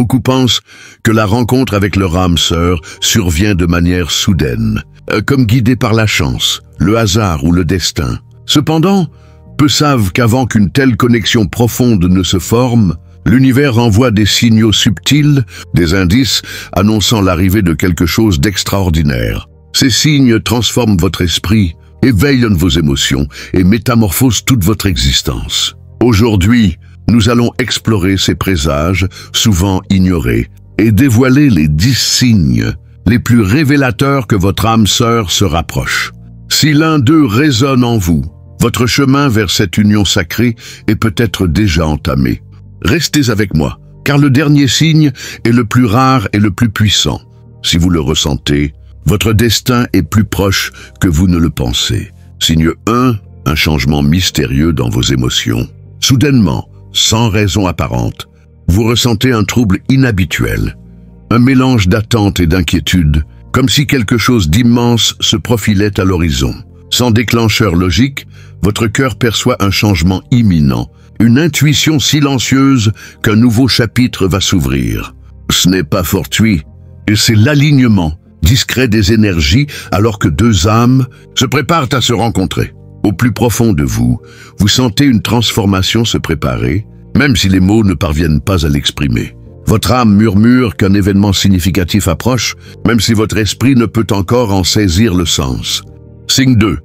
Beaucoup pensent que la rencontre avec leur âme sœur survient de manière soudaine, comme guidée par la chance, le hasard ou le destin. Cependant, peu savent qu'avant qu'une telle connexion profonde ne se forme, l'univers envoie des signaux subtils, des indices annonçant l'arrivée de quelque chose d'extraordinaire. Ces signes transforment votre esprit, éveillent vos émotions et métamorphosent toute votre existence. Aujourd'hui, nous allons explorer ces présages, souvent ignorés, et dévoiler les 10 signes les plus révélateurs que votre âme sœur se rapproche. Si l'un d'eux résonne en vous, votre chemin vers cette union sacrée est peut-être déjà entamé. Restez avec moi, car le dernier signe est le plus rare et le plus puissant. Si vous le ressentez, votre destin est plus proche que vous ne le pensez. Signe 1, un changement mystérieux dans vos émotions. Soudainement, sans raison apparente, vous ressentez un trouble inhabituel, un mélange d'attente et d'inquiétude, comme si quelque chose d'immense se profilait à l'horizon. Sans déclencheur logique, votre cœur perçoit un changement imminent, une intuition silencieuse qu'un nouveau chapitre va s'ouvrir. Ce n'est pas fortuit, et c'est l'alignement discret des énergies alors que deux âmes se préparent à se rencontrer. Au plus profond de vous, vous sentez une transformation se préparer, même si les mots ne parviennent pas à l'exprimer. Votre âme murmure qu'un événement significatif approche, même si votre esprit ne peut encore en saisir le sens. Signe 2.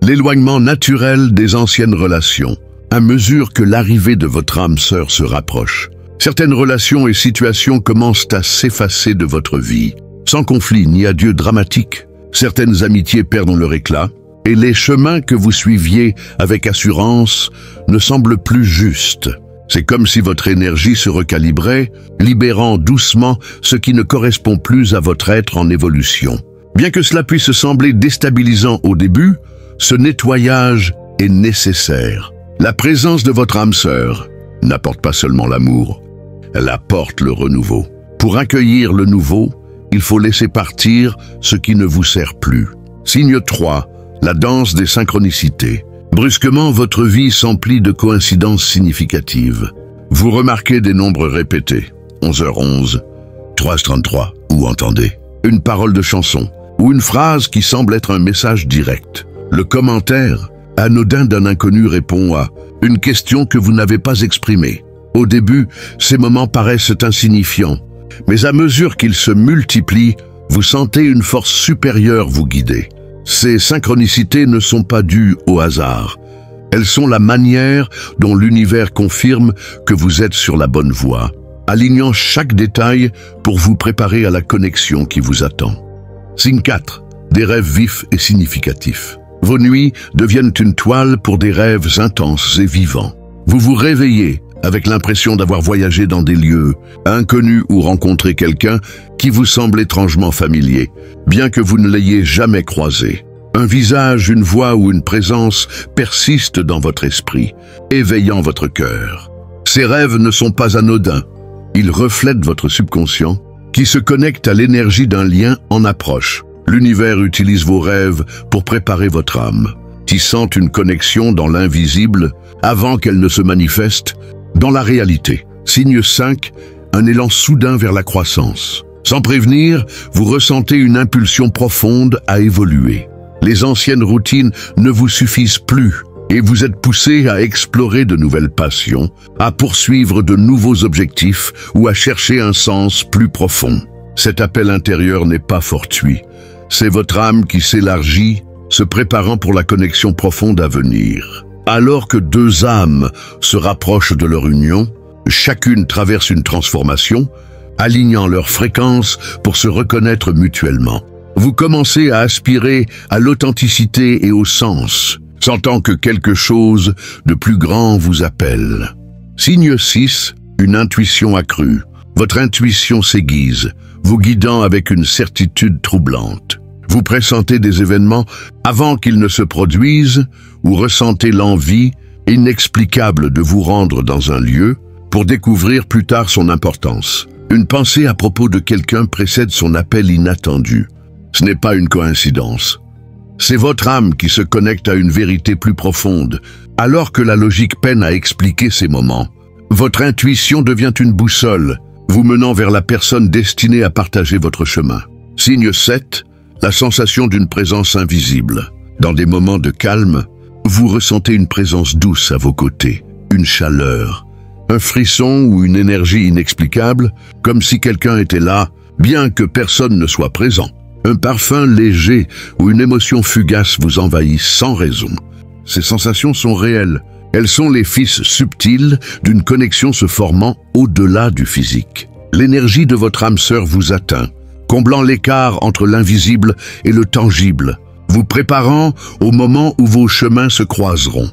L'éloignement naturel des anciennes relations, à mesure que l'arrivée de votre âme sœur se rapproche. Certaines relations et situations commencent à s'effacer de votre vie, sans conflit ni adieu dramatique. Certaines amitiés perdent leur éclat, et les chemins que vous suiviez avec assurance ne semblent plus justes. C'est comme si votre énergie se recalibrait, libérant doucement ce qui ne correspond plus à votre être en évolution. Bien que cela puisse sembler déstabilisant au début, ce nettoyage est nécessaire. La présence de votre âme sœur n'apporte pas seulement l'amour, elle apporte le renouveau. Pour accueillir le nouveau, il faut laisser partir ce qui ne vous sert plus. Signe 3. La danse des synchronicités. Brusquement, votre vie s'emplit de coïncidences significatives. Vous remarquez des nombres répétés, 11h11, 3h33, ou entendez une parole de chanson, ou une phrase qui semble être un message direct. Le commentaire anodin d'un inconnu répond à une question que vous n'avez pas exprimée. Au début, ces moments paraissent insignifiants, mais à mesure qu'ils se multiplient, vous sentez une force supérieure vous guider. Ces synchronicités ne sont pas dues au hasard. Elles sont la manière dont l'univers confirme que vous êtes sur la bonne voie, alignant chaque détail pour vous préparer à la connexion qui vous attend. Signe 4. Des rêves vifs et significatifs. Vos nuits deviennent une toile pour des rêves intenses et vivants. Vous vous réveillez avec l'impression d'avoir voyagé dans des lieux inconnus ou rencontré quelqu'un qui vous semble étrangement familier, bien que vous ne l'ayez jamais croisé. Un visage, une voix ou une présence persistent dans votre esprit, éveillant votre cœur. Ces rêves ne sont pas anodins. Ils reflètent votre subconscient, qui se connecte à l'énergie d'un lien en approche. L'univers utilise vos rêves pour préparer votre âme, tissant une connexion dans l'invisible avant qu'elle ne se manifeste dans la réalité. Signe 5, un élan soudain vers la croissance. Sans prévenir, vous ressentez une impulsion profonde à évoluer. Les anciennes routines ne vous suffisent plus et vous êtes poussé à explorer de nouvelles passions, à poursuivre de nouveaux objectifs ou à chercher un sens plus profond. Cet appel intérieur n'est pas fortuit. C'est votre âme qui s'élargit, se préparant pour la connexion profonde à venir. Alors que deux âmes se rapprochent de leur union, chacune traverse une transformation, alignant leurs fréquences pour se reconnaître mutuellement. Vous commencez à aspirer à l'authenticité et au sens, sentant que quelque chose de plus grand vous appelle. Signe 6, une intuition accrue. Votre intuition s'aiguise, vous guidant avec une certitude troublante. Vous pressentez des événements avant qu'ils ne se produisent ou ressentez l'envie inexplicable de vous rendre dans un lieu pour découvrir plus tard son importance. Une pensée à propos de quelqu'un précède son appel inattendu. Ce n'est pas une coïncidence. C'est votre âme qui se connecte à une vérité plus profonde. Alors que la logique peine à expliquer ces moments, votre intuition devient une boussole, vous menant vers la personne destinée à partager votre chemin. Signe 7, la sensation d'une présence invisible. Dans des moments de calme, vous ressentez une présence douce à vos côtés, une chaleur, un frisson ou une énergie inexplicable, comme si quelqu'un était là, bien que personne ne soit présent. Un parfum léger ou une émotion fugace vous envahit sans raison. Ces sensations sont réelles. Elles sont les fils subtils d'une connexion se formant au-delà du physique. L'énergie de votre âme sœur vous atteint, comblant l'écart entre l'invisible et le tangible, vous préparant au moment où vos chemins se croiseront.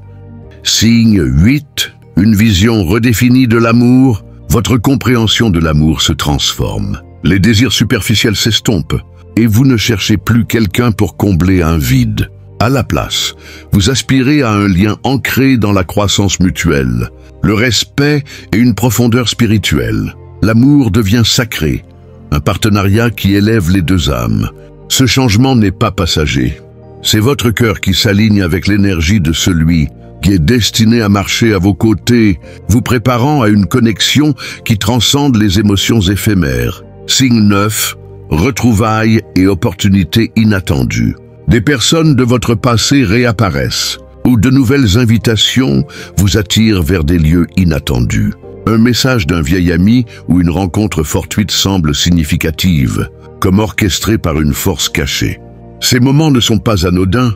Signe 8, une vision redéfinie de l'amour, votre compréhension de l'amour se transforme. Les désirs superficiels s'estompent et vous ne cherchez plus quelqu'un pour combler un vide. À la place, vous aspirez à un lien ancré dans la croissance mutuelle, le respect et une profondeur spirituelle. L'amour devient sacré, un partenariat qui élève les deux âmes. Ce changement n'est pas passager. C'est votre cœur qui s'aligne avec l'énergie de celui qui est destiné à marcher à vos côtés, vous préparant à une connexion qui transcende les émotions éphémères. Signe 9, retrouvailles et opportunités inattendues. Des personnes de votre passé réapparaissent, ou de nouvelles invitations vous attirent vers des lieux inattendus. Un message d'un vieil ami ou une rencontre fortuite semble significative, comme orchestrée par une force cachée. Ces moments ne sont pas anodins,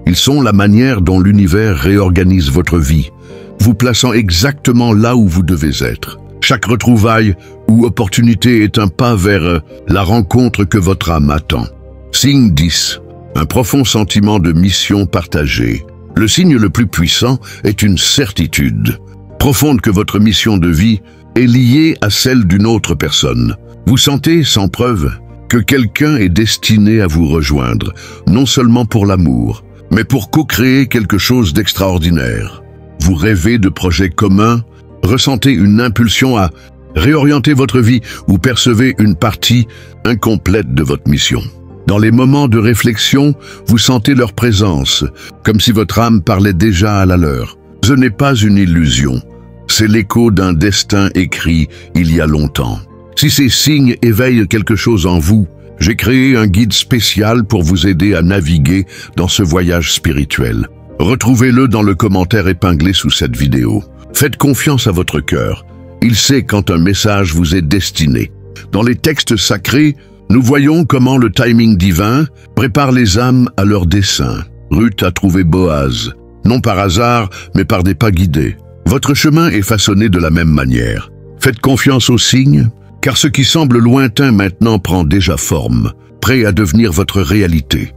ils sont la manière dont l'univers réorganise votre vie, vous plaçant exactement là où vous devez être. Chaque retrouvaille ou opportunité est un pas vers la rencontre que votre âme attend. Signe 10. Un profond sentiment de mission partagée. Le signe le plus puissant est une certitude profonde que votre mission de vie est liée à celle d'une autre personne. Vous sentez, sans preuve, que quelqu'un est destiné à vous rejoindre, non seulement pour l'amour, mais pour co-créer quelque chose d'extraordinaire. Vous rêvez de projets communs, ressentez une impulsion à réorienter votre vie ou percevez une partie incomplète de votre mission. Dans les moments de réflexion, vous sentez leur présence, comme si votre âme parlait déjà à la leur. Ce n'est pas une illusion, c'est l'écho d'un destin écrit il y a longtemps. Si ces signes éveillent quelque chose en vous, j'ai créé un guide spécial pour vous aider à naviguer dans ce voyage spirituel. Retrouvez-le dans le commentaire épinglé sous cette vidéo. Faites confiance à votre cœur. Il sait quand un message vous est destiné. Dans les textes sacrés, nous voyons comment le timing divin prépare les âmes à leur dessein. Ruth a trouvé Boaz, non par hasard, mais par des pas guidés. Votre chemin est façonné de la même manière. Faites confiance aux signes, car ce qui semble lointain maintenant prend déjà forme, prêt à devenir votre réalité.